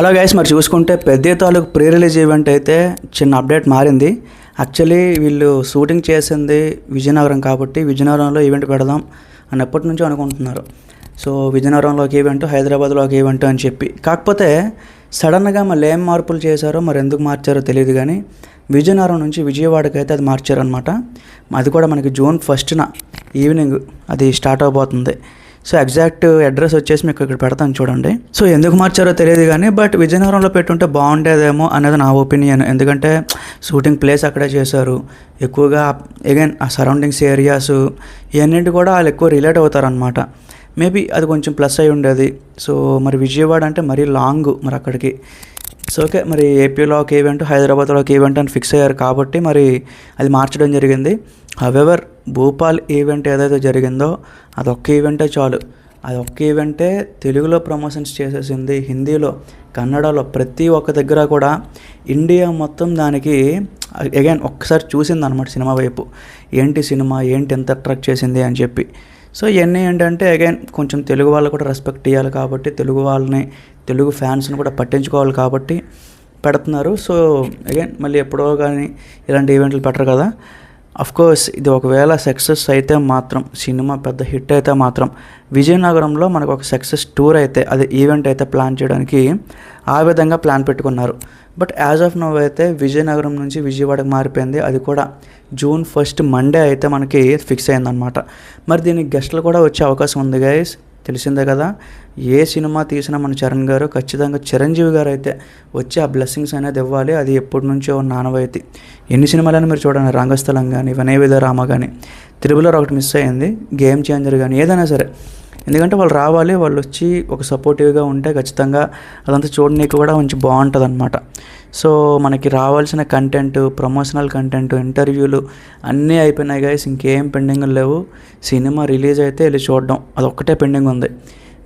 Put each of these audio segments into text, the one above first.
Hello guys, మరి చూసుకుంటే పెద్ద తాలూకు ప్రీ రిలీజ్ ఈవెంట్ అయితే చిన్న అప్డేట్ మారింది. యాక్చువల్లీ వీళ్ళు షూటింగ్ చేసింది విజయనగరం కాబట్టి విజయనగరంలో ఈవెంట్ పెడదాం అని ఎప్పటి నుంచో అనుకుంటున్నారు. సో విజయనగరంలో ఒక ఈవెంట్, హైదరాబాద్లో ఒక ఈవెంట్ అని చెప్పి, కాకపోతే సడన్గా మళ్ళీ ఏం మార్పులు చేశారో మరి ఎందుకు మార్చారో తెలియదు, కానీ విజయనగరం నుంచి విజయవాడకి అయితే అది మార్చారనమాట. అది కూడా మనకి June 1st ఈవినింగ్ అది స్టార్ట్ అవబోతుంది. సో ఎగ్జాక్ట్ అడ్రస్ వచ్చేసి మీకు ఇక్కడ పెడతాను చూడండి. సో ఎందుకు మార్చారో తెలియదు కానీ బట్ విజయనగరంలో పెట్టుంటే బాగుండేదేమో అనేది నా ఒపీనియన్. ఎందుకంటే షూటింగ్ ప్లేస్ అక్కడే చేశారు, ఎక్కువగా అగైన్ ఆ సరౌండింగ్స్ ఏరియాస్ ఇవన్నింటి కూడా వాళ్ళు ఎక్కువ రిలేట్ అవుతారనమాట. మేబీ అది కొంచెం ప్లస్ అయి ఉండేది. సో మరి విజయవాడ అంటే మరీ లాంగ్ మరి అక్కడికి. సో ఓకే, మరి ఏపీలో ఒక ఈవెంట్, హైదరాబాద్లో ఒక ఈవెంట్ అని ఫిక్స్ అయ్యారు కాబట్టి మరి అది మార్చడం జరిగింది. హవెవర్ భూపాల్ ఈవెంట్ ఏదైతే జరిగిందో అదొక్క ఈవెంటే చాలు. అదొక్క ఈవెంటే తెలుగులో ప్రమోషన్స్ చేసేసింది, హిందీలో, కన్నడలో, ప్రతి ఒక్క దగ్గర కూడా ఇండియా మొత్తం దానికి అగైన్ ఒక్కసారి చూసింది అనమాట సినిమా వైపు. ఏంటి సినిమా, ఏంటి ఎంత అట్రాక్ట్ చేసింది అని చెప్పి. సో ఇవన్నీ ఏంటంటే అగైన్ కొంచెం తెలుగు వాళ్ళు కూడా రెస్పెక్ట్ ఇవ్వాలి కాబట్టి, తెలుగు వాళ్ళని, తెలుగు ఫ్యాన్స్ని కూడా పట్టించుకోవాలి కాబట్టి పెడుతున్నారు. సో అగైన్ మళ్ళీ ఎప్పుడో కానీ ఇలాంటి ఈవెంట్లు పెట్టరు కదా. అఫ్కోర్స్ ఇది ఒకవేళ సక్సెస్ అయితే మాత్రం, సినిమా పెద్ద హిట్ అయితే మాత్రం విజయనగరంలో మనకు ఒక సక్సెస్ టూర్ అయితే, అదే ఈవెంట్ అయితే ప్లాన్ చేయడానికి ఆ విధంగా ప్లాన్ పెట్టుకున్నారు. బట్ యాజ్ ఆఫ్ నౌ అయితే విజయనగరం నుంచి విజయవాడకు మారిపోయింది. అది కూడా June 1st మండే అయితే మనకి ఫిక్స్ అయిందనమాట. మరి దీనికి గెస్ట్లు కూడా వచ్చే అవకాశం ఉంది గైస్, తెలిసిందే కదా. ఏ సినిమా తీసినా మన చరణ్ గారు ఖచ్చితంగా చిరంజీవి గారు అయితే వచ్చి ఆ బ్లెస్సింగ్స్ అనేది ఇవ్వాలి. అది ఎప్పటి నుంచో నానవాయితీ. ఎన్ని సినిమాలని మీరు చూడండి, రంగస్థలం కానీ, వినయ విధరామ కానీ, తిరుమలలో ఒకటి మిస్ అయ్యింది, గేమ్ చేంజర్ కానీ, ఏదైనా సరే. ఎందుకంటే వాళ్ళు రావాలి, వాళ్ళు వచ్చి ఒక సపోర్టివ్గా ఉంటే ఖచ్చితంగా అదంతా చూడడానికి కూడా కొంచెం బాగుంటుంది అనమాట. సో మనకి రావాల్సిన కంటెంట్, ప్రమోషనల్ కంటెంట్, ఇంటర్వ్యూలు అన్నీ అయిపోయినాయి గైస్, ఇంకేం పెండింగ్ లేవు. సినిమా రిలీజ్ అయితే వెళ్ళి చూడడం అదొక్కటే పెండింగ్ ఉంది.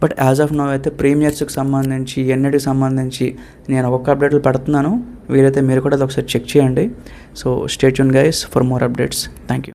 బట్ యాజ్ ఆఫ్ నౌ అయితే ప్రీమియర్స్కి సంబంధించి, ఎన్నిటికి సంబంధించి నేను ఒక్కొక్క అప్డేట్లు పెడుతున్నాను. వీలైతే మీరు కూడా అది ఒకసారి చెక్ చేయండి. So stay tune guys for more updates. Thank you.